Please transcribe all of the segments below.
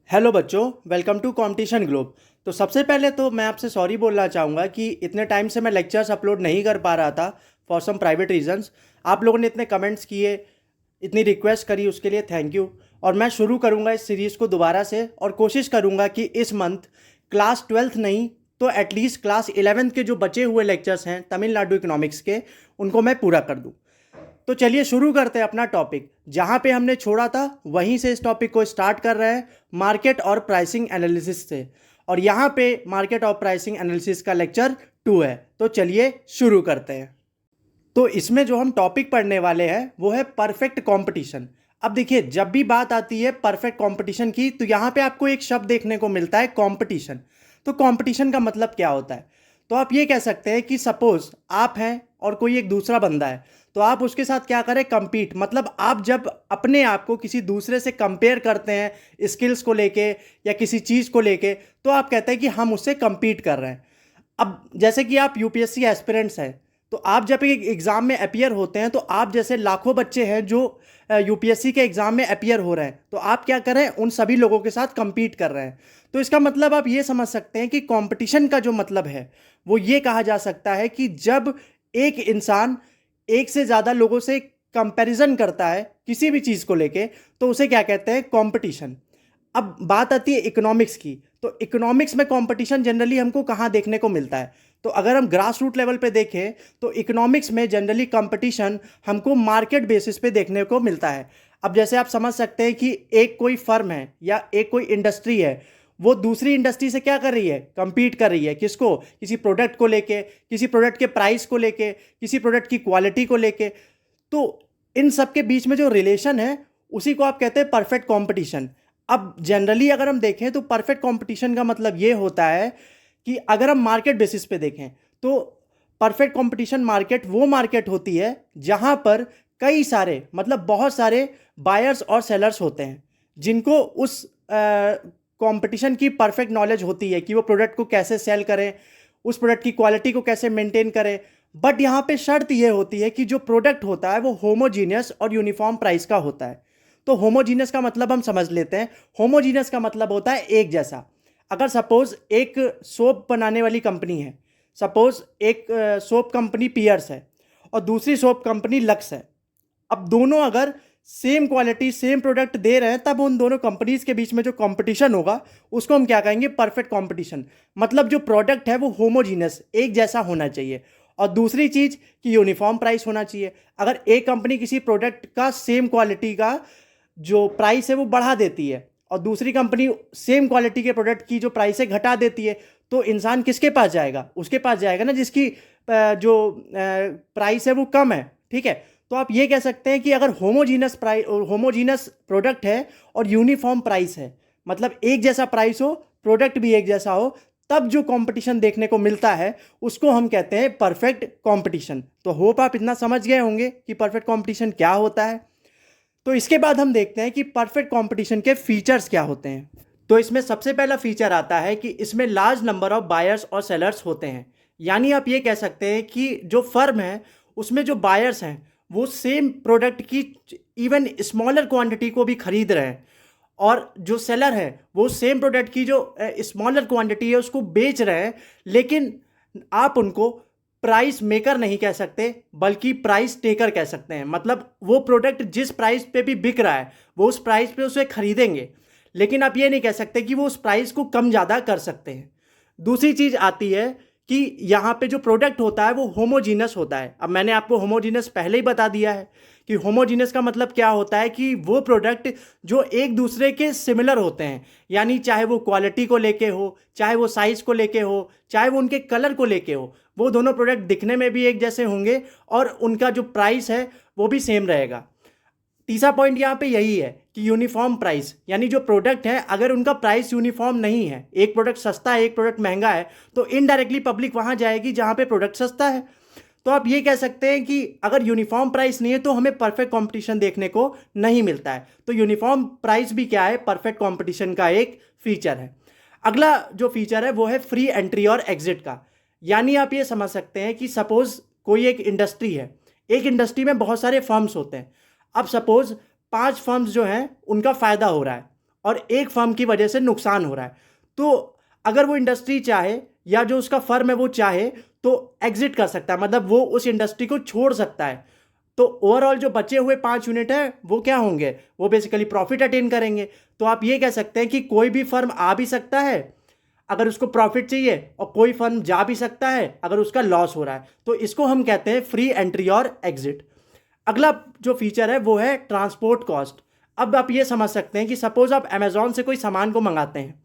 Hello बच्चों, welcome to competition globe. तो सबसे पहले तो मैं आपसे सॉरी बोलना चाहूँगा कि इतने टाइम से मैं लेक्चर्स अपलोड नहीं कर पा रहा था फॉर सम प्राइवेट रीजंस। आप लोगों ने इतने कमेंट्स किए, इतनी रिक्वेस्ट करी, उसके लिए थैंक यू। और मैं शुरू करूँगा इस सीरीज़ को दोबारा से और कोशिश करूँगा कि इस मंथ क्लास 12th नहीं तो एटलीस्ट क्लास 11th के जो बचे हुए लेक्चर्स हैं तमिलनाडु इकोनॉमिक्स के, उनको मैं पूरा कर दूँ। तो चलिए शुरू करते हैं अपना टॉपिक। जहाँ पे हमने छोड़ा था वहीं से इस टॉपिक को स्टार्ट कर रहे हैं, मार्केट और प्राइसिंग एनालिसिस से। और यहाँ पे मार्केट और प्राइसिंग एनालिसिस का लेक्चर 2 है। तो चलिए शुरू करते हैं। तो इसमें जो हम टॉपिक पढ़ने वाले हैं वो है परफेक्ट कंपटीशन। अब देखिए, जब भी बात आती है परफेक्ट कंपटीशन की तो यहाँ पे आपको एक शब्द देखने को मिलता है, कंपटीशन। तो कंपटीशन का मतलब क्या होता है? तो आप ये कह सकते हैं कि सपोज आप हैं और कोई एक दूसरा बंदा है, तो आप उसके साथ क्या करें, कंपीट। मतलब आप जब अपने आप को किसी दूसरे से कंपेयर करते हैं स्किल्स को लेके या किसी चीज़ को लेके, तो आप कहते हैं कि हम उससे कंपीट कर रहे हैं। अब जैसे कि आप यूपीएससी एस्पिरेंट्स हैं, तो आप जब एक एग्ज़ाम में अपीयर होते हैं तो आप जैसे लाखों बच्चे हैं जो यूपीएससी के एग्ज़ाम में अपीयर हो रहे हैं, तो आप क्या कर रहे हैं, उन सभी लोगों के साथ compete कर रहे हैं। तो इसका मतलब आप ये समझ सकते हैं कि कंपटीशन का जो मतलब है वो ये कहा जा सकता है कि जब एक इंसान एक से ज़्यादा लोगों से कंपैरिजन करता है किसी भी चीज़ को लेके, तो उसे क्या कहते हैं, कंपटीशन। अब बात आती है इकोनॉमिक्स की। तो इकोनॉमिक्स में कंपटीशन जनरली हमको कहाँ देखने को मिलता है? तो अगर हम ग्रास रूट लेवल पे देखें तो इकोनॉमिक्स में जनरली कंपटीशन हमको मार्केट बेसिस पे देखने को मिलता है। अब जैसे आप समझ सकते हैं कि एक कोई फर्म है या एक कोई इंडस्ट्री है, वो दूसरी इंडस्ट्री से क्या कर रही है, कंपीट कर रही है। किसको? किसी प्रोडक्ट को लेके, किसी प्रोडक्ट के प्राइस को लेके, किसी प्रोडक्ट की क्वालिटी को लेके। तो इन सब के बीच में जो रिलेशन है उसी को आप कहते हैं परफेक्ट कंपटीशन। अब जनरली अगर हम देखें तो परफेक्ट कंपटीशन का मतलब ये होता है कि अगर हम मार्केट बेसिस पे देखें तो परफेक्ट कंपटीशन मार्केट वो मार्केट होती है जहां पर कई सारे, मतलब बहुत सारे बायर्स और सेलर्स होते हैं जिनको उस कंपटीशन की परफेक्ट नॉलेज होती है कि वो प्रोडक्ट को कैसे सेल करें, उस प्रोडक्ट की क्वालिटी को कैसे मेंटेन करें। बट यहाँ पे शर्त ये होती है कि जो प्रोडक्ट होता है वो होमोजीनियस और यूनिफॉर्म प्राइस का होता है। तो होमोजीनियस का मतलब हम समझ लेते हैं। होमोजीनियस का मतलब होता है एक जैसा। अगर सपोज एक सोप बनाने वाली कंपनी है, सपोज एक सोप कंपनी पियर्स है और दूसरी सोप कंपनी लक्स है। अब दोनों अगर सेम क्वालिटी सेम प्रोडक्ट दे रहे हैं, तब उन दोनों कंपनीज के बीच में जो कंपटीशन होगा उसको हम क्या कहेंगे, परफेक्ट कंपटीशन। मतलब जो प्रोडक्ट है वो होमोजीनियस, एक जैसा होना चाहिए। और दूसरी चीज़ कि यूनिफॉर्म प्राइस होना चाहिए। अगर एक कंपनी किसी प्रोडक्ट का सेम क्वालिटी का जो प्राइस है वो बढ़ा देती है और दूसरी कंपनी सेम क्वालिटी के प्रोडक्ट की जो प्राइस है घटा देती है, तो इंसान किसके पास जाएगा? उसके पास जाएगा ना जिसकी जो प्राइस है वो कम है। ठीक है, तो आप ये कह सकते हैं कि अगर होमोजीनस प्रोडक्ट है और यूनिफॉर्म प्राइस है, मतलब एक जैसा प्राइस हो, प्रोडक्ट भी एक जैसा हो, तब जो कंपटीशन देखने को मिलता है उसको हम कहते हैं परफेक्ट कंपटीशन। तो होप आप इतना समझ गए होंगे कि परफेक्ट कंपटीशन क्या होता है। तो इसके बाद हम देखते हैं कि परफेक्ट कंपटीशन के फीचर्स क्या होते हैं। तो इसमें सबसे पहला फीचर आता है कि इसमें लार्ज नंबर ऑफ बायर्स और सेलर्स होते हैं। यानी आप ये कह सकते हैं कि जो फर्म है उसमें जो बायर्स हैं वो सेम प्रोडक्ट की इवन स्मॉलर क्वांटिटी को भी खरीद रहे हैं, और जो सेलर है वो सेम प्रोडक्ट की जो स्मॉलर क्वांटिटी है उसको बेच रहे हैं। लेकिन आप उनको प्राइस मेकर नहीं कह सकते बल्कि प्राइस टेकर कह सकते हैं। मतलब वो प्रोडक्ट जिस प्राइस पे भी बिक रहा है वो उस प्राइस पे उसे खरीदेंगे, लेकिन आप ये नहीं कह सकते कि वो उस प्राइस को कम ज़्यादा कर सकते हैं। दूसरी चीज़ आती है कि यहाँ पे जो प्रोडक्ट होता है वो होमोजीनस होता है। अब मैंने आपको होमोजीनस पहले ही बता दिया है कि होमोजीनस का मतलब क्या होता है कि वो प्रोडक्ट जो एक दूसरे के सिमिलर होते हैं, यानी चाहे वो क्वालिटी को लेके हो, चाहे वो साइज़ को लेके हो, चाहे वो उनके कलर को लेके हो, वो दोनों प्रोडक्ट दिखने में भी एक जैसे होंगे और उनका जो प्राइस है वो भी सेम रहेगा। तीसरा पॉइंट यहाँ पे यही है कि यूनिफॉर्म प्राइस, यानी जो प्रोडक्ट है अगर उनका प्राइस यूनिफॉर्म नहीं है, एक प्रोडक्ट सस्ता है एक प्रोडक्ट महंगा है, तो इनडायरेक्टली पब्लिक वहाँ जाएगी जहाँ पे प्रोडक्ट सस्ता है। तो आप ये कह सकते हैं कि अगर यूनिफॉर्म प्राइस नहीं है तो हमें परफेक्ट कंपटीशन देखने को नहीं मिलता है। तो यूनिफॉर्म प्राइस भी क्या है, परफेक्ट कंपटीशन का एक फीचर है। अगला जो फीचर है वो है फ्री एंट्री और एग्जिट का। यानी आप ये समझ सकते हैं कि सपोज कोई एक इंडस्ट्री है, एक इंडस्ट्री में बहुत सारे फर्म्स होते हैं। अब सपोज 5 फर्म्स जो हैं उनका फ़ायदा हो रहा है और एक फर्म की वजह से नुकसान हो रहा है, तो अगर वो इंडस्ट्री चाहे या जो उसका फर्म है वो चाहे तो एग्जिट कर सकता है, मतलब वो उस इंडस्ट्री को छोड़ सकता है। तो ओवरऑल जो बचे हुए 5 यूनिट है वो क्या होंगे, वो बेसिकली प्रॉफिट अटेन करेंगे। तो आप ये कह सकते हैं कि कोई भी फर्म आ भी सकता है अगर उसको प्रॉफिट चाहिए, और कोई फर्म जा भी सकता है अगर उसका लॉस हो रहा है। तो इसको हम कहते हैं फ्री एंट्री और एग्जिट। अगला जो फीचर है वो है ट्रांसपोर्ट कॉस्ट। अब आप ये समझ सकते हैं कि सपोज आप अमेजोन से कोई सामान को मंगाते हैं।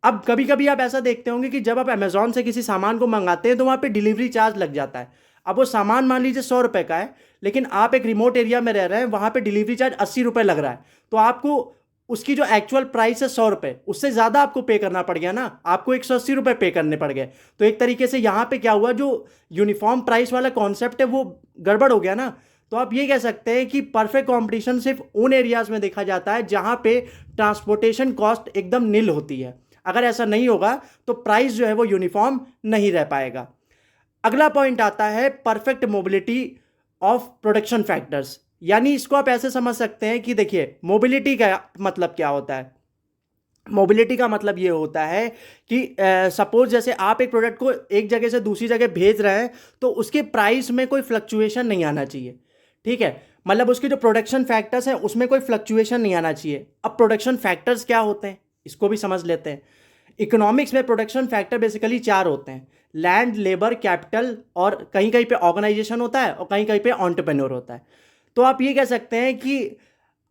अब कभी कभी आप ऐसा देखते होंगे कि जब आप अमेजोन से किसी सामान को मंगाते हैं तो वहाँ पे डिलीवरी चार्ज लग जाता है। अब वो सामान मान लीजिए 100 रुपये का है, लेकिन आप एक रिमोट एरिया में रह रहे हैं, वहाँ पे डिलीवरी चार्ज 80 रुपये लग रहा है। तो आपको उसकी जो एक्चुअल प्राइस है 100 रुपये, उससे ज़्यादा आपको पे करना पड़ गया ना, आपको 180 रुपये पे करने पड़ गए। तो एक तरीके से यहाँ पे क्या हुआ, जो यूनिफॉर्म प्राइस वाला कॉन्सेप्ट है वो गड़बड़ हो गया ना। तो आप ये कह सकते हैं कि परफेक्ट कंपटीशन सिर्फ उन एरियाज में देखा जाता है जहाँ पे ट्रांसपोर्टेशन कॉस्ट एकदम नील होती है। अगर ऐसा नहीं होगा तो प्राइस जो है वो यूनिफॉर्म नहीं रह पाएगा। अगला पॉइंट आता है perfect mobility of production factors. यानी इसको आप ऐसे समझ सकते हैं कि देखिए, मोबिलिटी का मतलब क्या होता है। मोबिलिटी का मतलब ये होता है कि सपोज जैसे आप एक प्रोडक्ट को एक जगह से दूसरी जगह भेज रहे हैं तो उसके प्राइस में कोई फ्लक्चुएशन नहीं आना चाहिए, ठीक है। मतलब उसके जो प्रोडक्शन फैक्टर्स हैं उसमें कोई फ्लक्चुएशन नहीं आना चाहिए। अब प्रोडक्शन फैक्टर्स क्या होते हैं इसको भी समझ लेते हैं। इकोनॉमिक्स में प्रोडक्शन फैक्टर बेसिकली 4 होते हैं: लैंड, लेबर, कैपिटल, और कहीं कहीं पे ऑर्गेनाइजेशन होता है और कहीं कहीं पे एंटरप्रेन्योर होता है। तो आप ये कह सकते हैं कि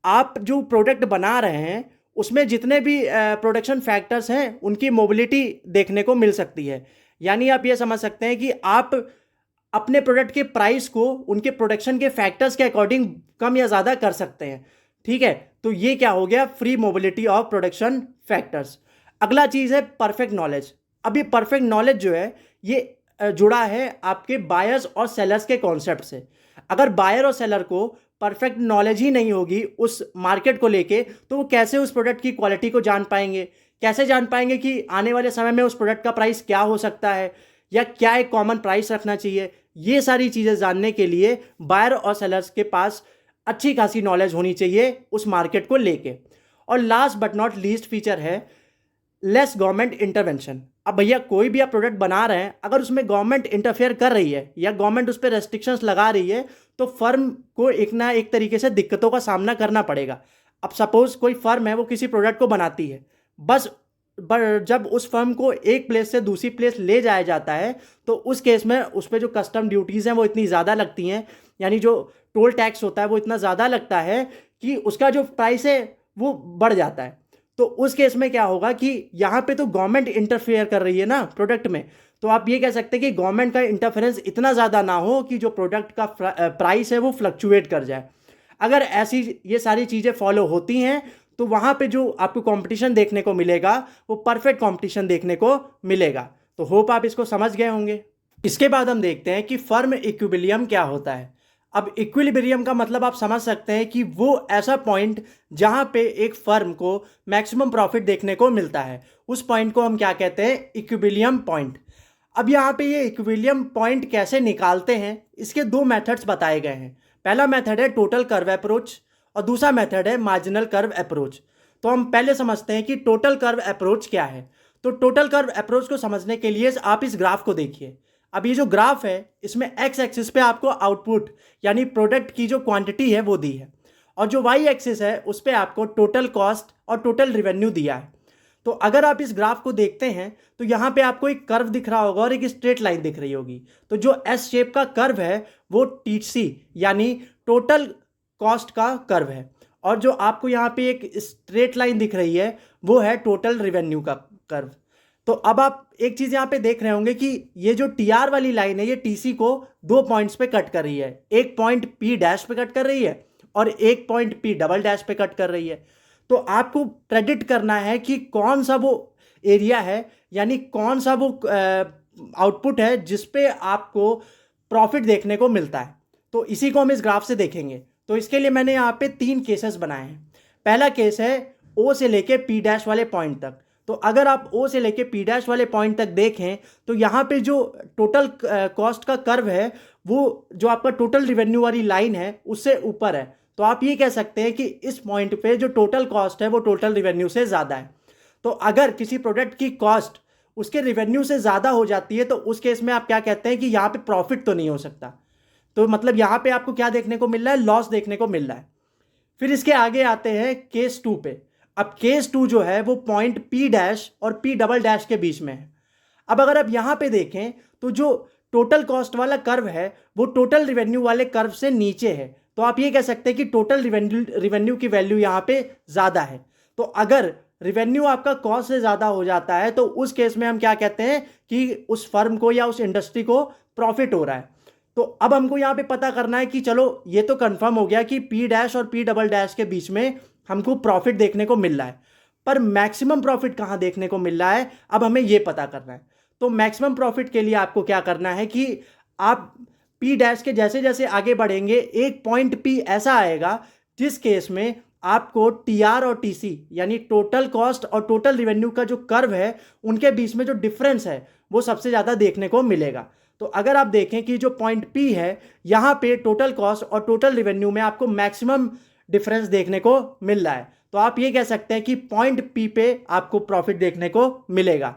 आप जो प्रोडक्ट बना रहे हैं उसमें जितने भी प्रोडक्शन फैक्टर्स हैं उनकी मोबिलिटी देखने को मिल सकती है। यानी आप ये समझ सकते हैं कि आप अपने प्रोडक्ट के प्राइस को उनके प्रोडक्शन के फैक्टर्स के अकॉर्डिंग कम या ज़्यादा कर सकते हैं, ठीक है। तो ये क्या हो गया, free mobility of production factors. अगला चीज़ है परफेक्ट नॉलेज। अभी परफेक्ट नॉलेज जो है ये जुड़ा है आपके बायर्स और सेलर्स के कॉन्सेप्ट से। अगर बायर और सेलर को परफेक्ट नॉलेज ही नहीं होगी उस मार्केट को लेके, तो वो कैसे उस प्रोडक्ट की क्वालिटी को जान पाएंगे, कैसे जान पाएंगे कि आने वाले समय में उस प्रोडक्ट का प्राइस क्या हो सकता है या क्या एक कॉमन प्राइस रखना चाहिए। ये सारी चीज़ें जानने के लिए बायर और सेलर्स के पास अच्छी खासी नॉलेज होनी चाहिए उस मार्केट को लेके। और last but not least feature है लेस गवर्नमेंट इंटरवेंशन। अब भैया कोई भी आप प्रोडक्ट बना रहे हैं, अगर उसमें गवर्नमेंट इंटरफेयर कर रही है या गवर्नमेंट उस पर रेस्ट्रिक्शंस लगा रही है तो फर्म को एक ना एक तरीके से दिक्कतों का सामना करना पड़ेगा। अब सपोज कोई फर्म है वो किसी प्रोडक्ट को बनाती है, बस जब उस फर्म को एक प्लेस से दूसरी प्लेस ले जाया जाता है तो उस केस में उस पर जो कस्टम ड्यूटीज़ हैं वो इतनी ज़्यादा लगती हैं, यानी जो टोल टैक्स होता है वो इतना ज़्यादा लगता है कि उसका जो प्राइस है वो बढ़ जाता है। तो उस केस में क्या होगा कि यहाँ पे तो गवर्नमेंट इंटरफेयर कर रही है ना प्रोडक्ट में, तो आप ये कह सकते हैं कि गवर्नमेंट का इंटरफेरेंस इतना ज़्यादा ना हो कि जो प्रोडक्ट का प्राइस है वो फ्लक्चुएट कर जाए। अगर ऐसी ये सारी चीज़ें फॉलो होती हैं तो वहाँ पे जो आपको कंपटीशन देखने को मिलेगा वो परफेक्ट कंपटीशन देखने को मिलेगा। तो होप आप इसको समझ गए होंगे। इसके बाद हम देखते हैं कि फर्म इक्विलिब्रियम क्या होता है। अब इक्विलिब्रियम का मतलब आप समझ सकते हैं कि वो ऐसा पॉइंट जहाँ पे एक फर्म को मैक्सिमम प्रॉफिट देखने को मिलता है, उस पॉइंट को हम क्या कहते हैं, इक्विलिब्रियम पॉइंट। अब यहाँ पे ये इक्विलिब्रियम पॉइंट कैसे निकालते हैं, इसके 2 मेथड्स बताए गए हैं। पहला मेथड है टोटल कर्व अप्रोच और दूसरा मेथड है मार्जिनल कर्व अप्रोच। तो हम पहले समझते हैं कि टोटल कर्व अप्रोच क्या है। तो टोटल कर्व अप्रोच को समझने के लिए आप इस ग्राफ को देखिए। अब ये जो ग्राफ है इसमें एक्स एक्सिस पे आपको आउटपुट यानी प्रोडक्ट की जो क्वांटिटी है वो दी है, और जो वाई एक्सिस है उस पर आपको टोटल कॉस्ट और टोटल रेवेन्यू दिया है। तो अगर आप इस ग्राफ को देखते हैं तो यहाँ पे आपको एक कर्व दिख रहा होगा और एक स्ट्रेट लाइन दिख रही होगी। तो जो एस शेप का कर्व है वो टीसी यानी टोटल कॉस्ट का कर्व है, और जो आपको यहाँ पे एक स्ट्रेट लाइन दिख रही है वो है टोटल रेवेन्यू का कर्व। तो अब आप एक चीज़ यहाँ पे देख रहे होंगे कि ये जो टी आर वाली लाइन है ये टीसी को 2 पॉइंट्स पे कट कर रही है। एक पॉइंट पी डैश पे कट कर रही है और एक पॉइंट पी डबल डैश पे कट कर रही है। तो आपको प्रेडिक्ट करना है कि कौन सा वो एरिया है यानी कौन सा वो आउटपुट है जिस पे आपको प्रॉफिट देखने को मिलता है। तो इसी को हम इस ग्राफ से देखेंगे। तो इसके लिए मैंने यहाँ पे 3 केसेस बनाए हैं। पहला केस है ओ से लेके पी डैश वाले पॉइंट तक। तो अगर आप ओ से लेके पी डैश वाले पॉइंट तक देखें तो यहाँ पे जो टोटल कॉस्ट का कर्व है वो जो आपका टोटल रेवेन्यू वाली लाइन है उससे ऊपर है। तो आप ये कह सकते हैं कि इस पॉइंट पे जो टोटल कॉस्ट है वो टोटल रिवेन्यू से ज़्यादा है। तो अगर किसी प्रोडक्ट की कॉस्ट उसके रिवेन्यू से ज़्यादा हो जाती है तो उस केस में आप क्या कहते हैं कि यहाँ पे प्रॉफिट तो नहीं हो सकता। तो मतलब यहाँ पे आपको क्या देखने को मिल रहा है, लॉस देखने को मिल रहा है। फिर इसके आगे आते हैं केस 2 पे। अब केस 2 जो है वो पॉइंट पी डैश और पी डबल डैश के बीच में है। अब अगर आप यहाँ पे देखें तो जो टोटल कॉस्ट वाला कर्व है वो टोटल रिवेन्यू वाले कर्व से नीचे है। तो आप ये कह सकते हैं कि टोटल रिवेन्यू की वैल्यू यहाँ पे ज़्यादा है। तो अगर रिवेन्यू आपका कॉस्ट से ज़्यादा हो जाता है तो उस केस में हम क्या कहते हैं कि उस फर्म को या उस इंडस्ट्री को प्रॉफिट हो रहा है। तो अब हमको यहाँ पे पता करना है कि चलो ये तो कंफर्म हो गया कि पी डैश और पी डबल डैश के बीच में हमको प्रॉफिट देखने को मिल रहा है, पर मैक्सिमम प्रॉफिट कहाँ देखने को मिल रहा है अब हमें ये पता करना है। तो मैक्सिमम प्रॉफिट के लिए आपको क्या करना है कि आप पी डैश के जैसे जैसे आगे बढ़ेंगे एक पॉइंट पी ऐसा आएगा जिस केस में आपको टी आर और टी सी यानी टोटल कॉस्ट और टोटल रिवेन्यू का जो कर्व है उनके बीच में जो डिफरेंस है वो सबसे ज़्यादा देखने को मिलेगा। तो अगर आप देखें कि जो पॉइंट पी है यहाँ पे टोटल कॉस्ट और टोटल रिवेन्यू में आपको मैक्सिमम डिफरेंस देखने को मिल रहा है, तो आप ये कह सकते हैं कि पॉइंट पी पे आपको प्रॉफिट देखने को मिलेगा।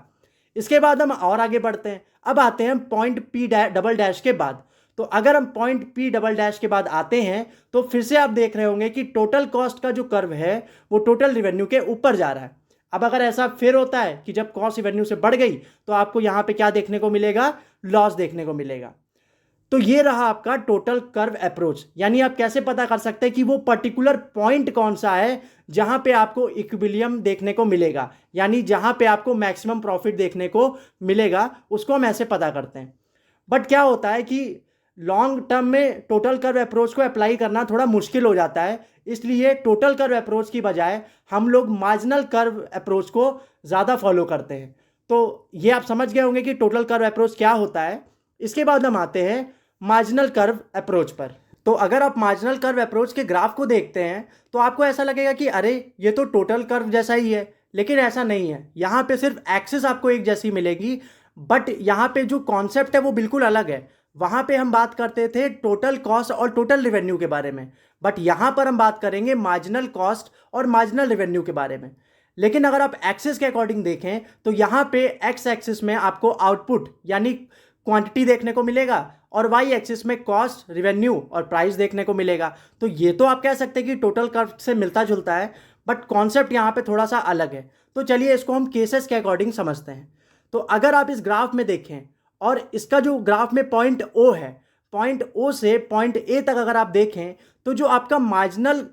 इसके बाद हम और आगे बढ़ते हैं। अब आते हैं पॉइंट पी डबल डैश के बाद। तो अगर हम पॉइंट पी डबल डैश के बाद आते हैं तो फिर से आप देख रहे होंगे कि टोटल कॉस्ट का जो कर्व है वो टोटल रिवेन्यू के ऊपर जा रहा है। अब अगर ऐसा फिर होता है कि जब कॉस्ट रिवेन्यू से बढ़ गई तो आपको यहाँ पे क्या देखने को मिलेगा, लॉस देखने को मिलेगा। तो ये रहा आपका टोटल कर्व अप्रोच। यानी आप कैसे पता कर सकते हैं कि वो पर्टिकुलर पॉइंट कौन सा है जहां पे आपको इक्विलिब्रियम देखने को मिलेगा, यानी जहां पे आपको मैक्सिमम प्रॉफिट देखने को मिलेगा, उसको हम ऐसे पता करते हैं। बट क्या होता है कि लॉन्ग टर्म में टोटल कर्व अप्रोच को अप्लाई करना थोड़ा मुश्किल हो जाता है, इसलिए टोटल कर्व अप्रोच की बजाय हम लोग मार्जिनल कर्व अप्रोच को ज़्यादा फॉलो करते हैं। तो ये आप समझ गए होंगे कि टोटल कर्व अप्रोच क्या होता है। इसके बाद हम आते हैं मार्जिनल कर्व अप्रोच पर। तो अगर आप मार्जिनल कर्व अप्रोच के ग्राफ को देखते हैं तो आपको ऐसा लगेगा कि अरे ये तो टोटल कर्व जैसा ही है, लेकिन ऐसा नहीं है। यहाँ पे सिर्फ एक्सिस आपको एक जैसी मिलेगी, बट यहाँ पे जो कॉन्सेप्ट है वो बिल्कुल अलग है। वहाँ पे हम बात करते थे टोटल कॉस्ट और टोटल रिवेन्यू के बारे में, बट यहाँ पर हम बात करेंगे मार्जिनल कॉस्ट और मार्जिनल रिवेन्यू के बारे में। लेकिन अगर आप एक्सिस के अकॉर्डिंग देखें तो यहाँ पे एक्स एक्सिस में आपको आउटपुट यानी क्वांटिटी देखने को मिलेगा और वाई एक्सिस में कॉस्ट, रिवेन्यू और प्राइस देखने को मिलेगा। तो ये तो आप कह सकते हैं कि टोटल कर्व से मिलता जुलता है, बट कॉन्सेप्ट यहाँ पे थोड़ा सा अलग है। तो चलिए इसको हम केसेस के अकॉर्डिंग समझते हैं। तो अगर आप इस ग्राफ में देखें और इसका जो ग्राफ में पॉइंट ओ है, पॉइंट ओ से पॉइंट ए तक अगर आप देखें तो जो आपका मार्जिनल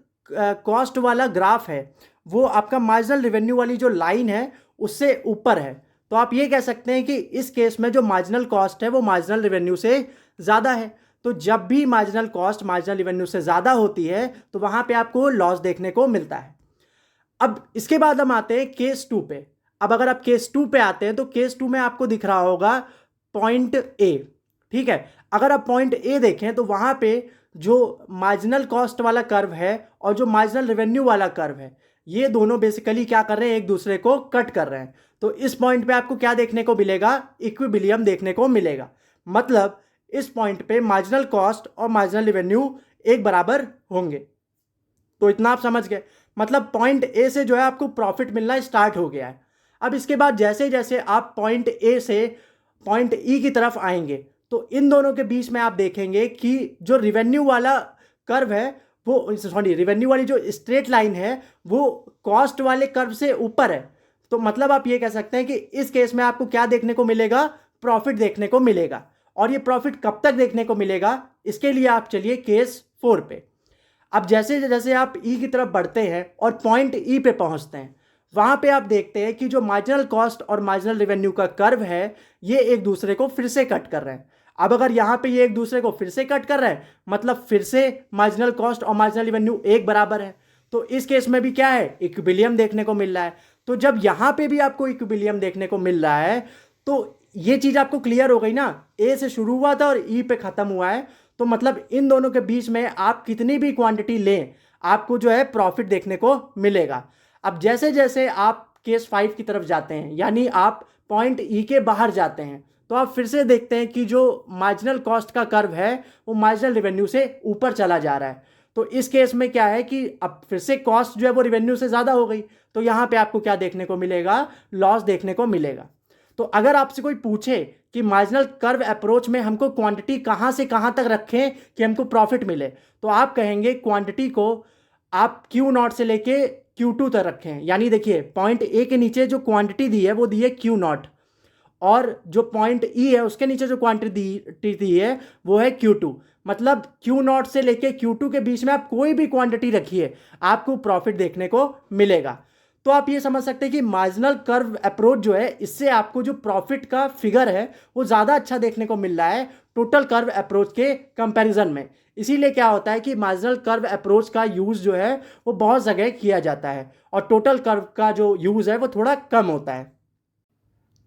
कॉस्ट वाला ग्राफ है वो आपका मार्जिनल रिवेन्यू वाली जो लाइन है उससे ऊपर है। तो आप ये कह सकते हैं कि इस केस में जो मार्जिनल कॉस्ट है वो मार्जिनल रिवेन्यू से ज़्यादा है। तो जब भी मार्जिनल कॉस्ट मार्जिनल रिवेन्यू से ज़्यादा होती है तो वहाँ पे आपको लॉस देखने को मिलता है। अब इसके बाद हम आते हैं केस 2 पे। अब अगर आप केस 2 पे आते हैं तो केस 2 में आपको दिख रहा होगा पॉइंट ए, ठीक है। अगर आप पॉइंट ए देखें तो वहाँ पे जो मार्जिनल कॉस्ट वाला कर्व है और जो मार्जिनल रेवेन्यू वाला कर्व है ये दोनों बेसिकली क्या कर रहे हैं, एक दूसरे को कट कर रहे हैं। तो इस पॉइंट पे आपको क्या देखने को मिलेगा, इक्विलिब्रियम देखने को मिलेगा। मतलब इस पॉइंट पे मार्जिनल कॉस्ट और मार्जिनल रेवेन्यू एक बराबर होंगे। तो इतना आप समझ गए। मतलब पॉइंट ए से जो है आपको प्रॉफिट मिलना स्टार्ट हो गया है। अब इसके बाद जैसे जैसे आप पॉइंट ए से पॉइंट ई की तरफ आएंगे तो इन दोनों के बीच में आप देखेंगे कि जो रिवेन्यू वाला कर्व है वो, सॉरी, रिवेन्यू वाली जो स्ट्रेट लाइन है वो कॉस्ट वाले कर्व से ऊपर है। तो मतलब आप ये कह सकते हैं कि इस केस में आपको क्या देखने को मिलेगा, प्रॉफिट देखने को मिलेगा। और ये प्रॉफिट कब तक देखने को मिलेगा, इसके लिए आप चलिए केस 4 पे। अब जैसे जैसे आप ई की तरफ बढ़ते हैं और पॉइंट ई पे पहुंचते हैं वहां पे आप देखते हैं कि जो मार्जिनल कॉस्ट और मार्जिनल रेवेन्यू का कर्व है ये एक दूसरे को फिर से कट कर रहे हैं। अब अगर यहाँ पे ये एक दूसरे को फिर से कट कर रहे हैं मतलब फिर से मार्जिनल कॉस्ट और मार्जिनल रेवेन्यू एक बराबर है। तो इस केस में भी क्या है, इक्विलिब्रियम देखने को मिल रहा है। तो जब यहाँ पे भी आपको इक्विलिब्रियम देखने को मिल रहा है तो ये चीज़ आपको क्लियर हो गई ना, ए से शुरू हुआ था और ई पे ख़त्म हुआ है। तो मतलब इन दोनों के बीच में आप कितनी भी क्वांटिटी लें आपको जो है प्रॉफिट देखने को मिलेगा। अब जैसे जैसे आप केस 5 की तरफ जाते हैं यानी आप पॉइंट ई के बाहर जाते हैं तो आप फिर से देखते हैं कि जो मार्जिनल कॉस्ट का कर्व है वो मार्जिनल रेवेन्यू से ऊपर चला जा रहा है। तो इस केस में क्या है कि अब फिर से कॉस्ट जो है वो रिवेन्यू से ज़्यादा हो गई, तो यहाँ पे आपको क्या देखने को मिलेगा, लॉस देखने को मिलेगा। तो अगर आपसे कोई पूछे कि मार्जिनल कर्व अप्रोच में हमको क्वांटिटी कहाँ से कहाँ तक रखें कि हमको प्रॉफिट मिले, तो आप कहेंगे क्वांटिटी को आप Q0 से लेके Q2 तक रखें। यानी देखिए पॉइंट ए के नीचे जो क्वांटिटी दी है वो दी है Q0, और जो पॉइंट ई है उसके नीचे जो क्वांटिटी दी है वो है Q2। मतलब Q0 से लेके Q2 के बीच में आप कोई भी क्वांटिटी रखिए, आपको प्रॉफिट देखने को मिलेगा। तो आप ये समझ सकते हैं कि मार्जिनल कर्व अप्रोच जो है, इससे आपको जो प्रॉफिट का फिगर है वो ज़्यादा अच्छा देखने को मिल रहा है टोटल कर्व अप्रोच के कंपैरिजन में। इसीलिए क्या होता है कि मार्जिनल कर्व अप्रोच का यूज़ जो है वो बहुत जगह किया जाता है, और टोटल कर्व का जो यूज़ है वो थोड़ा कम होता है।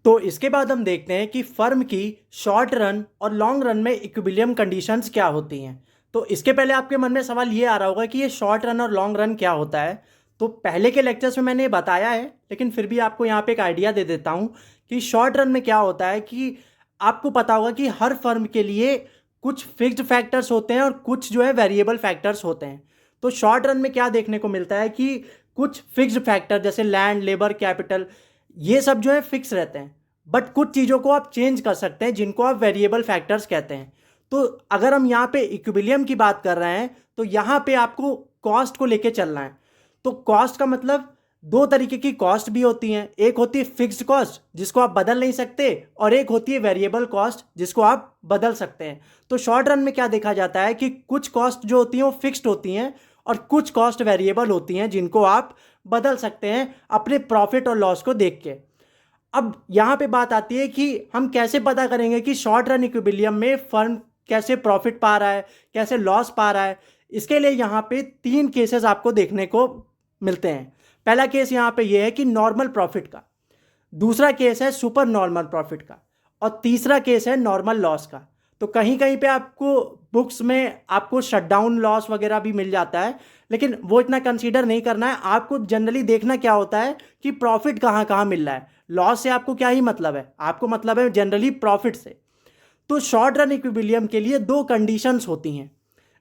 तो इसके बाद हम देखते हैं कि फर्म की शॉर्ट रन और लॉन्ग रन में इक्विलिब्रियम कंडीशंस क्या होती हैं। तो इसके पहले आपके मन में सवाल ये आ रहा होगा कि ये शॉर्ट रन और लॉन्ग रन क्या होता है। तो पहले के लेक्चर्स में मैंने बताया है, लेकिन फिर भी आपको यहाँ पे एक आइडिया दे देता हूँ कि शॉर्ट रन में क्या होता है कि आपको पता होगा कि हर फर्म के लिए कुछ फिक्स्ड फैक्टर्स होते हैं और कुछ जो है वेरिएबल फैक्टर्स होते हैं। तो शॉर्ट रन में क्या देखने को मिलता है कि कुछ फिक्स्ड फैक्टर जैसे लैंड, लेबर, कैपिटल, ये सब जो है फिक्स रहते हैं, बट कुछ चीज़ों को आप चेंज कर सकते हैं जिनको आप वेरिएबल फैक्टर्स कहते हैं। तो अगर हम यहाँ पे इक्विलिब्रियम की बात कर रहे हैं तो यहाँ पे आपको कॉस्ट को लेके चलना है। तो कॉस्ट का मतलब दो तरीके की कॉस्ट भी होती हैं, एक होती है फिक्स्ड कॉस्ट जिसको आप बदल नहीं सकते, और एक होती है वेरिएबल कॉस्ट जिसको आप बदल सकते हैं। तो शॉर्ट रन में क्या देखा जाता है कि कुछ कॉस्ट जो होती हैं वो फिक्स्ड होती हैं और कुछ कॉस्ट वेरिएबल होती हैं जिनको आप बदल सकते हैं अपने प्रॉफिट और लॉस को देख के। अब यहाँ पे बात आती है कि हम कैसे पता करेंगे कि शॉर्ट रन इक्विलिब्रियम में फर्म कैसे प्रॉफिट पा रहा है, कैसे लॉस पा रहा है। इसके लिए यहाँ पे 3 केसेस आपको देखने को मिलते हैं। पहला केस यहाँ पे ये है कि नॉर्मल प्रॉफिट का, दूसरा केस है सुपर नॉर्मल प्रॉफिट का, और तीसरा केस है नॉर्मल लॉस का। तो कहीं कहीं पे आपको बुक्स में आपको शटडाउन लॉस वगैरह भी मिल जाता है, लेकिन वो इतना कंसीडर नहीं करना है। आपको जनरली देखना क्या होता है कि प्रॉफिट कहाँ कहाँ मिल रहा है, लॉस से आपको क्या ही मतलब है, आपको मतलब है जनरली प्रॉफिट से। तो शॉर्ट रन इक्विलिब्रियम के लिए 2 कंडीशंस होती हैं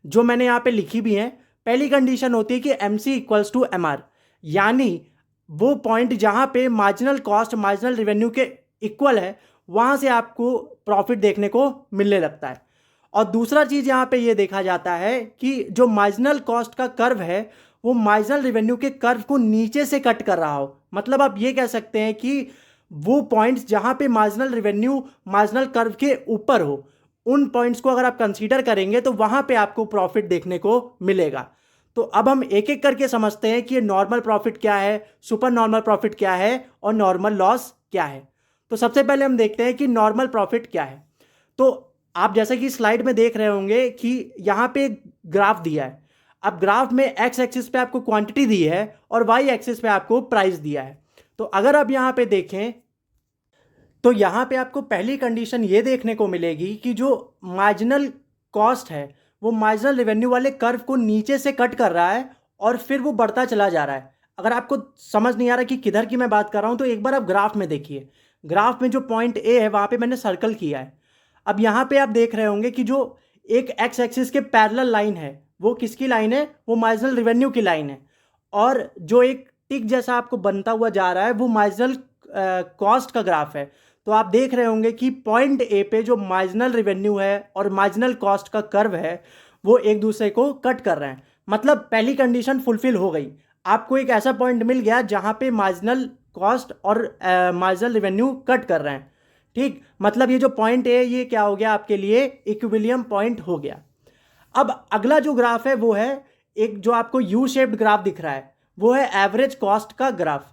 जो मैंने यहाँ पे लिखी भी हैं। पहली कंडीशन होती है कि MC इक्वल्स टू MR, यानी वो पॉइंट जहाँ पे मार्जिनल कॉस्ट मार्जिनल रेवेन्यू के इक्वल है, वहाँ से आपको प्रॉफिट देखने को मिलने लगता है। और दूसरा चीज़ यहाँ पे ये देखा जाता है कि जो मार्जिनल कॉस्ट का कर्व है वो मार्जिनल रेवेन्यू के कर्व को नीचे से कट कर रहा हो। मतलब आप ये कह सकते हैं कि वो पॉइंट्स जहाँ पे मार्जिनल रेवेन्यू मार्जिनल कर्व के ऊपर हो, उन पॉइंट्स को अगर आप कंसीडर करेंगे तो वहाँ पे आपको प्रॉफिट देखने को मिलेगा। तो अब हम एक एक करके समझते हैं कि ये नॉर्मल प्रॉफिट क्या है, सुपर नॉर्मल प्रॉफिट क्या है और नॉर्मल लॉस क्या है। तो सबसे पहले हम देखते हैं कि नॉर्मल प्रॉफिट क्या है। तो आप जैसा कि स्लाइड में देख रहे होंगे कि यहाँ पे ग्राफ दिया है। अब ग्राफ में एक्स एक्सिस पे आपको क्वांटिटी दी है और वाई एक्सिस पे आपको प्राइस दिया है। तो अगर आप यहाँ पे देखें तो यहाँ पे आपको पहली कंडीशन ये देखने को मिलेगी कि जो मार्जिनल कॉस्ट है वो मार्जिनल रेवेन्यू वाले कर्व को नीचे से कट कर रहा है और फिर वो बढ़ता चला जा रहा है। अगर आपको समझ नहीं आ रहा कि किधर की मैं बात कर रहा हूँ तो एक बार आप ग्राफ में देखिए। ग्राफ में जो पॉइंट ए है वहाँ पे मैंने सर्कल किया है। अब यहाँ पे आप देख रहे होंगे कि जो एक एक्स एक्सिस के पैरेलल लाइन है वो किसकी लाइन है, वो मार्जिनल रेवेन्यू की लाइन है, और जो एक टिक जैसा आपको बनता हुआ जा रहा है वो मार्जिनल कॉस्ट का ग्राफ है। तो आप देख रहे होंगे कि पॉइंट ए पे जो मार्जिनल रेवेन्यू है और मार्जिनल कॉस्ट का कर्व है वो एक दूसरे को कट कर रहे हैं। मतलब पहली कंडीशन फुलफिल हो गई, आपको एक ऐसा पॉइंट मिल गया जहाँ पे मार्जिनल कॉस्ट और मार्जिनल रेवेन्यू कट कर रहे हैं। ठीक, मतलब ये जो पॉइंट है ये क्या हो गया आपके लिए, इक्विलिब्रियम पॉइंट हो गया। अब अगला जो ग्राफ है वो है एक जो आपको यू शेप्ड ग्राफ दिख रहा है, वो है एवरेज कॉस्ट का ग्राफ,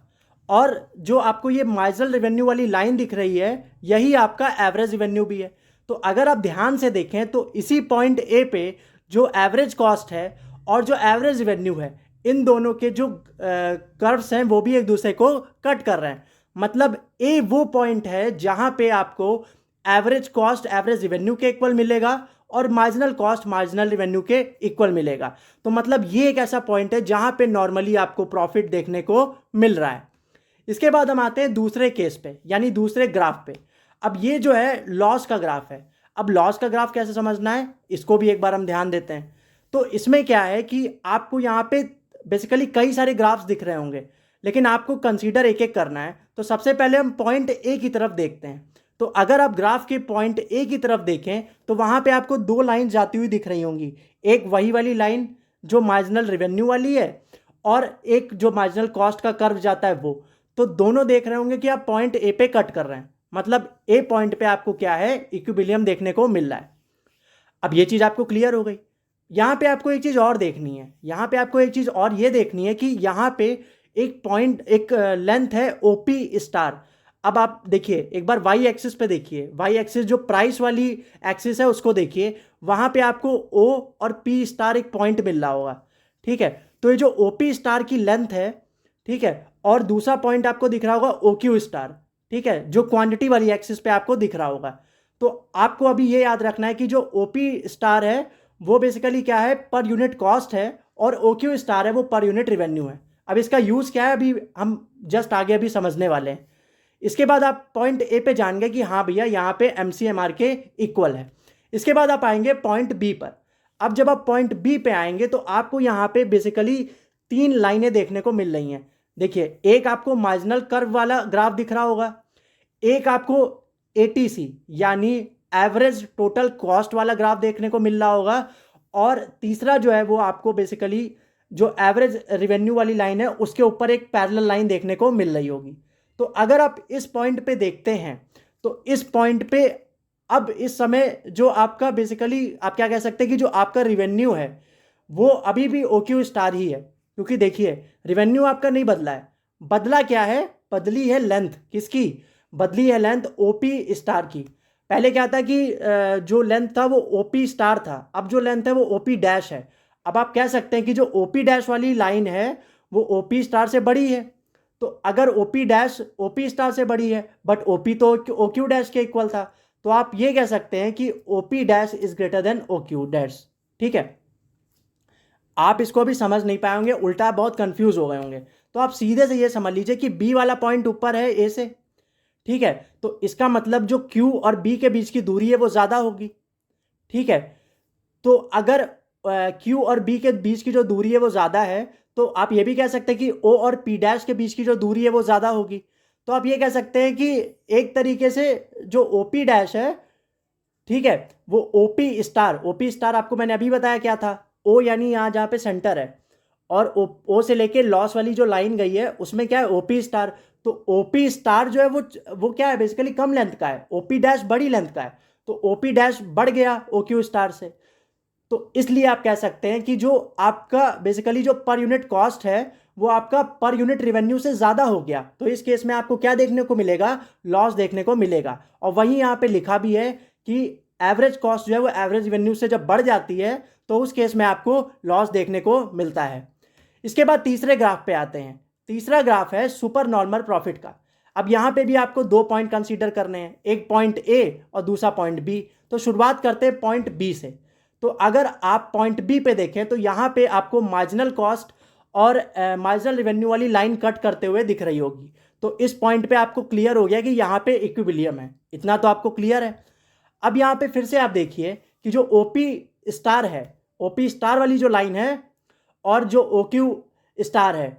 और जो आपको ये मार्जिनल रेवेन्यू वाली लाइन दिख रही है यही आपका एवरेज रेवेन्यू भी है। तो अगर आप ध्यान से देखें तो इसी पॉइंट ए पे जो एवरेज कॉस्ट है और जो एवरेज रेवेन्यू है, इन दोनों के जो कर्व्स हैं वो भी एक दूसरे को कट कर रहे हैं। मतलब ए वो पॉइंट है जहां पे आपको एवरेज कॉस्ट एवरेज रेवेन्यू के इक्वल मिलेगा और मार्जिनल कॉस्ट मार्जिनल रेवेन्यू के इक्वल मिलेगा। तो मतलब ये एक ऐसा पॉइंट है जहां पे नॉर्मली आपको प्रॉफिट देखने को मिल रहा है। इसके बाद हम आते हैं दूसरे केस पे, यानी दूसरे ग्राफ पे। अब ये जो है लॉस का ग्राफ है। अब लॉस का ग्राफ कैसे समझना है इसको भी एक बार हम ध्यान देते हैं। तो इसमें क्या है कि आपको यहाँ पे बेसिकली कई सारे ग्राफ्स दिख रहे होंगे, लेकिन आपको कंसीडर एक एक करना है। तो सबसे पहले हम पॉइंट ए की तरफ देखते हैं। तो अगर आप ग्राफ के पॉइंट ए की तरफ देखें तो वहाँ पे आपको दो लाइन जाती हुई दिख रही होंगी, एक वही वाली लाइन जो मार्जिनल रेवेन्यू वाली है और एक जो मार्जिनल कॉस्ट का कर्व जाता है वो। तो दोनों देख रहे होंगे कि आप पॉइंट ए पे कट कर रहे हैं, मतलब ए पॉइंट पे आपको क्या है, इक्विलिब्रियम देखने को मिल रहा है। अब ये चीज़ आपको क्लियर हो गई। यहाँ पे आपको एक चीज़ और देखनी है, यहाँ पे आपको एक चीज़ और ये देखनी है कि यहाँ पे एक पॉइंट, एक लेंथ है ओपी स्टार। अब आप देखिए एक बार वाई एक्सिस पे देखिए, वाई एक्सिस जो प्राइस वाली एक्सिस है उसको देखिए, वहाँ पे आपको ओ और पी स्टार एक पॉइंट मिल रहा होगा, ठीक है। तो ये जो ओपी स्टार की लेंथ है, ठीक है, और दूसरा पॉइंट आपको दिख रहा होगा ओ क्यू स्टार, ठीक है, जो क्वांटिटी वाली एक्सिस पे आपको दिख रहा होगा। तो आपको अभी ये याद रखना है कि जो ओपी स्टार है वो बेसिकली क्या है, पर यूनिट कॉस्ट है, और ओ क्यू स्टार है वो पर यूनिट रेवेन्यू है। अब इसका यूज़ क्या है अभी हम जस्ट आगे अभी समझने वाले हैं। इसके बाद आप पॉइंट ए पे जान गए कि हाँ भैया यहाँ पे एम सी एम आर के इक्वल है। इसके बाद आप आएंगे पॉइंट बी पर। अब जब आप पॉइंट बी पे आएंगे तो आपको यहाँ पे बेसिकली तीन लाइनें देखने को मिल रही हैं। देखिए एक आपको मार्जिनल कर्व वाला ग्राफ दिख रहा होगा, एक आपको एटीसी यानी एवरेज टोटल कॉस्ट वाला ग्राफ देखने को मिल रहा होगा, और तीसरा जो है वो आपको बेसिकली जो एवरेज रिवेन्यू वाली लाइन है उसके ऊपर एक पैरेलल लाइन देखने को मिल रही होगी। तो अगर आप इस पॉइंट पे देखते हैं तो इस पॉइंट पे अब इस समय जो आपका बेसिकली आप क्या कह सकते हैं कि जो आपका रिवेन्यू है वो अभी भी ओ क्यू स्टार ही है, क्योंकि देखिए रिवेन्यू आपका नहीं बदला है। बदला क्या है, बदली है लेंथ, किसकी, बदली है लेंथ ओपी स्टार की। पहले क्या था कि जो लेंथ था वो ओपी स्टार था, अब जो लेंथ है वो ओपी डैश है। अब आप कह सकते हैं कि जो ओपी डैश वाली लाइन है वो ओपी स्टार से बड़ी है। तो अगर ओपी डैश ओपी स्टार से बड़ी है बट ओपी तो ओ क्यू डैश के इक्वल था, तो आप ये कह सकते हैं कि OP dash is greater than O Q dash, ठीक है। आप इसको अभी समझ नहीं पाए होंगे, उल्टा बहुत कंफ्यूज हो गए होंगे। तो आप सीधे से ये समझ लीजिए कि बी वाला पॉइंट ऊपर है ए से, ठीक है, तो इसका मतलब जो क्यू और बी के बीच की दूरी है वो ज़्यादा होगी, ठीक है। तो अगर क्यू और बी के बीच की जो दूरी है वो ज़्यादा है तो आप ये भी कह सकते हैं कि ओ और पी डैश के बीच की जो दूरी है वो ज़्यादा होगी। तो आप ये कह सकते हैं कि एक तरीके से जो ओ पी डैश है, ठीक है, वो ओ पी स्टार आपको मैंने अभी बताया क्या था, ओ यानी यहाँ जहाँ पे सेंटर है, और ओ से लेके लॉस वाली जो लाइन गई है उसमें क्या है ओपी स्टार। तो ओपी स्टार जो है वो क्या है, बेसिकली कम लेंथ का है, ओपी डैश बड़ी लेंथ का है, तो ओपी डैश बढ़ गया ओ क्यू स्टार से। तो इसलिए आप कह सकते हैं कि जो आपका बेसिकली जो पर यूनिट कॉस्ट है वो आपका पर यूनिट रेवेन्यू से ज़्यादा हो गया। तो इस केस में आपको क्या देखने को मिलेगा, लॉस देखने को मिलेगा। और वहीं यहाँ पे लिखा भी है कि एवरेज कॉस्ट जो है वो एवरेज रेवेन्यू से जब बढ़ जाती है तो उस केस में आपको लॉस देखने को मिलता है। इसके बाद तीसरे ग्राफ पे आते हैं। तीसरा ग्राफ है सुपर नॉर्मल प्रॉफिट का। अब यहाँ पे भी आपको दो पॉइंट कंसीडर करने हैं, एक पॉइंट ए और दूसरा पॉइंट बी। तो शुरुआत करते हैं पॉइंट बी से। तो अगर आप पॉइंट बी पे देखें तो यहाँ पे आपको मार्जिनल कॉस्ट और मार्जिनल रेवेन्यू वाली लाइन कट करते हुए दिख रही होगी। तो इस पॉइंट पे आपको क्लियर हो गया कि यहाँ पे इक्विलिब्रियम है, इतना तो आपको क्लियर है। अब यहाँ पे फिर से आप देखिए कि जो ओपी स्टार है, ओपी स्टार वाली जो लाइन है और जो ओ क्यू स्टार है,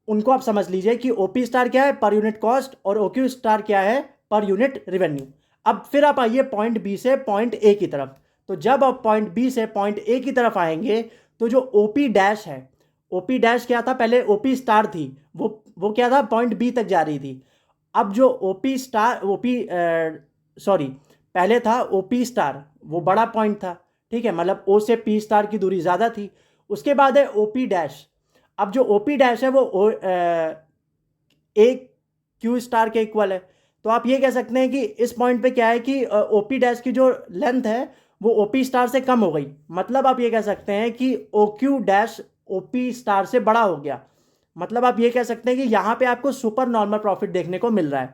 उनको आप समझ लीजिए कि ओपी स्टार क्या है, पर यूनिट कॉस्ट, और ओ क्यू स्टार क्या है, पर यूनिट रेवेन्यू। अब फिर आप आइए पॉइंट बी से पॉइंट ए की तरफ। तो जब आप पॉइंट बी से पॉइंट ए की तरफ आएंगे तो जो ओपी डैश है, ओपी डैश क्या था, पहले ओपी स्टार थी, वो क्या था, पॉइंट बी तक जा रही थी। अब जो ओपी स्टार सॉरी पहले था ओपी स्टार, वो बड़ा पॉइंट था, ठीक है, मतलब ओ से पी स्टार की दूरी ज़्यादा थी। उसके बाद है ओपी डैश। अब जो ओपी डैश है वो ए क्यू स्टार के इक्वल है। तो आप ये कह सकते हैं कि इस पॉइंट पे क्या है कि ओपी डैश की जो लेंथ है वो ओपी स्टार से कम हो गई, मतलब आप ये कह सकते हैं कि O Q dash OP star से बड़ा हो गया। मतलब आप ये कह सकते हैं कि यहाँ पे आपको सुपर नॉर्मल प्रॉफिट देखने को मिल रहा है,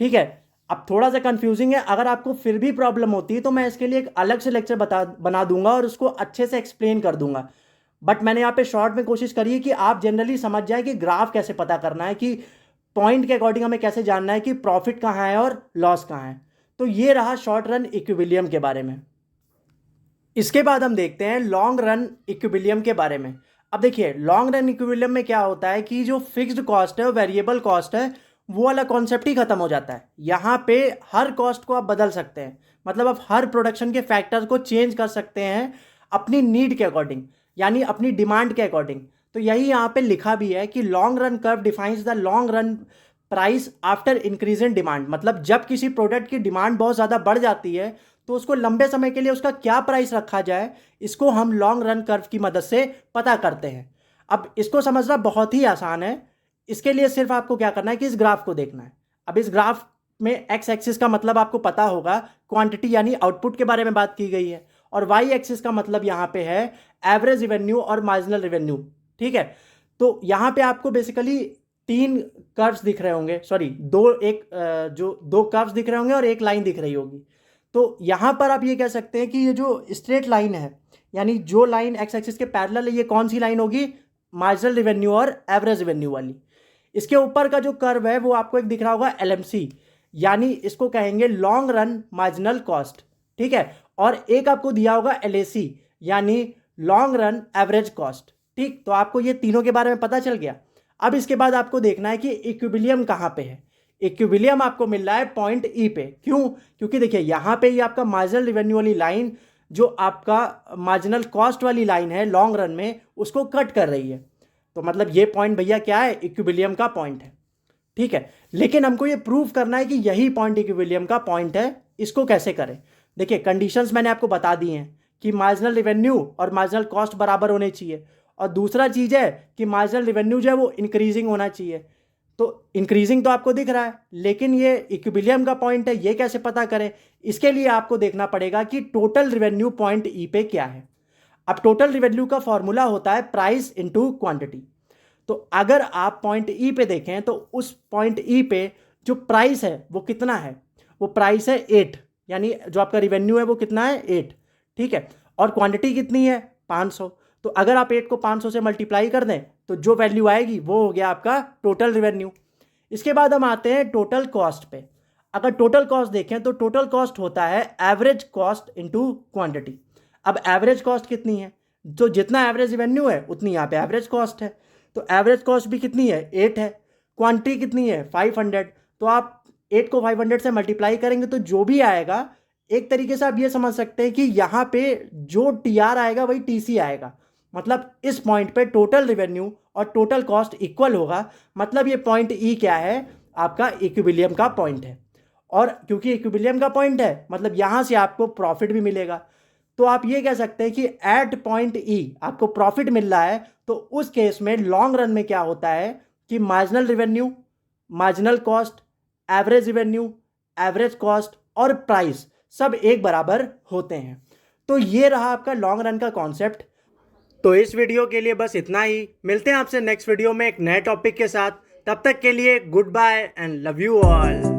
ठीक है। अब थोड़ा सा कंफ्यूजिंग है, अगर आपको फिर भी प्रॉब्लम होती है तो मैं इसके लिए एक अलग से लेक्चर बना दूंगा और उसको अच्छे से एक्सप्लेन कर दूंगा। बट मैंने यहाँ पे शॉर्ट में कोशिश करी है कि आप जनरली समझ जाए कि ग्राफ कैसे पता करना है, कि पॉइंट के अकॉर्डिंग हमें कैसे जानना है कि प्रॉफिट कहाँ है और लॉस कहाँ है। तो ये रहा शॉर्ट रन इक्विलिब्रियम के बारे में। इसके बाद हम देखते हैं लॉन्ग रन इक्विलिब्रियम के बारे में। अब देखिए लॉन्ग रन इक्विलिब्रियम में क्या होता है कि जो फिक्स्ड कॉस्ट है वेरिएबल कॉस्ट है वो वाला कॉन्सेप्ट ही खत्म हो जाता है। यहाँ पे हर कॉस्ट को आप बदल सकते हैं, मतलब आप हर प्रोडक्शन के फैक्टर्स को चेंज कर सकते हैं अपनी नीड के अकॉर्डिंग, यानी अपनी डिमांड के अकॉर्डिंग। तो यही यहाँ पे लिखा भी है कि long run curve defines the long run price after increase in demand. मतलब जब किसी प्रोडक्ट की डिमांड बहुत ज़्यादा बढ़ जाती है तो उसको लंबे समय के लिए उसका क्या प्राइस रखा जाए, इसको हम लॉन्ग रन कर्व की मदद से पता करते हैं। अब इसको समझना बहुत ही आसान है। इसके लिए सिर्फ आपको क्या करना है कि इस ग्राफ को देखना है। अब इस ग्राफ में एक्स एक्सिस का मतलब आपको पता होगा क्वांटिटी यानी आउटपुट के बारे में बात की गई है, और वाई एक्सिस का मतलब यहाँ पे है एवरेज रेवेन्यू और मार्जिनल रेवेन्यू। ठीक है, तो यहाँ पे आपको बेसिकली तीन कर्व्स दिख रहे होंगे, सॉरी दो कर्व्स दिख रहे होंगे और एक लाइन दिख रही होगी। तो यहाँ पर आप ये कह सकते हैं कि ये जो स्ट्रेट लाइन है, यानी जो लाइन एक्स एक्सिस के पैरेलल है, ये कौन सी लाइन होगी? मार्जिनल रेवेन्यू और एवरेज रेवेन्यू वाली। इसके ऊपर का जो कर्व है वो आपको एक दिख रहा होगा एलएमसी, यानी इसको कहेंगे लॉन्ग रन मार्जिनल कॉस्ट। ठीक है, और एक आपको दिया होगा एलएसी, यानी लॉन्ग रन एवरेज कॉस्ट। ठीक, तो आपको ये तीनों के बारे में पता चल गया। अब इसके बाद आपको देखना है कि इक्विलिब्रियम कहाँ पे है। इक्विलिब्रियम आपको मिल रहा है पॉइंट ई पे। क्यों? क्योंकि देखिए यहाँ पे ये आपका मार्जिनल रेवेन्यू वाली लाइन जो आपका मार्जिनल कॉस्ट वाली लाइन है लॉन्ग रन में, उसको कट कर रही है। तो मतलब ये पॉइंट भैया क्या है? इक्विलिब्रियम का पॉइंट है। ठीक है, लेकिन हमको ये प्रूव करना है कि यही पॉइंट इक्विलिब्रियम का पॉइंट है। इसको कैसे करें? देखिए कंडीशंस मैंने आपको बता दी हैं कि मार्जिनल रेवेन्यू और मार्जिनल कॉस्ट बराबर होने चाहिए, और दूसरा चीज़ है कि मार्जिनल रेवेन्यू जो है वो इंक्रीजिंग होना चाहिए। तो इंक्रीजिंग तो आपको दिख रहा है, लेकिन ये इक्विलिब्रियम का पॉइंट है, ये कैसे पता करें? इसके लिए आपको देखना पड़ेगा कि टोटल रेवेन्यू पॉइंट ई पे क्या है। अब टोटल रेवेन्यू का फॉर्मूला होता है प्राइस इनटू क्वांटिटी। तो अगर आप पॉइंट ई पे देखें तो उस पॉइंट ई पे जो प्राइस है वो कितना है? वो प्राइस है 8, यानी जो आपका रेवेन्यू है वो कितना है? 8। ठीक है, और क्वांटिटी कितनी है? 500। तो अगर आप 8 को 500 से मल्टीप्लाई कर दें तो जो वैल्यू आएगी वो हो गया आपका टोटल रेवेन्यू। इसके बाद हम आते हैं टोटल कॉस्ट पे। अगर टोटल कॉस्ट देखें तो टोटल कॉस्ट होता है एवरेज कॉस्ट इनटू क्वांटिटी। अब एवरेज कॉस्ट कितनी है? जो जितना एवरेज रेवेन्यू है उतनी यहाँ पे एवरेज कॉस्ट है। तो एवरेज कॉस्ट भी कितनी है? 8 है। क्वांटिटी कितनी है? 500। तो आप 8 को 500 से मल्टीप्लाई करेंगे तो जो भी आएगा, एक तरीके से आप ये समझ सकते हैं कि यहाँ पे जो टीआर आएगा वही टीसी आएगा। मतलब इस पॉइंट पे टोटल रेवेन्यू और टोटल कॉस्ट इक्वल होगा। मतलब ये पॉइंट ई क्या है? आपका इक्विलिब्रियम का पॉइंट है। और क्योंकि इक्विलिब्रियम का पॉइंट है मतलब यहाँ से आपको प्रॉफिट भी मिलेगा। तो आप ये कह सकते हैं कि एट पॉइंट ई आपको प्रॉफिट मिल रहा है। तो उस केस में लॉन्ग रन में क्या होता है कि marginal revenue, marginal cost, average revenue, average cost और प्राइस सब एक बराबर होते हैं। तो ये रहा आपका लॉन्ग रन का कॉन्सेप्ट। तो इस वीडियो के लिए बस इतना ही। मिलते हैं आपसे नेक्स्ट वीडियो में एक नए टॉपिक के साथ। तब तक के लिए goodbye and love you all.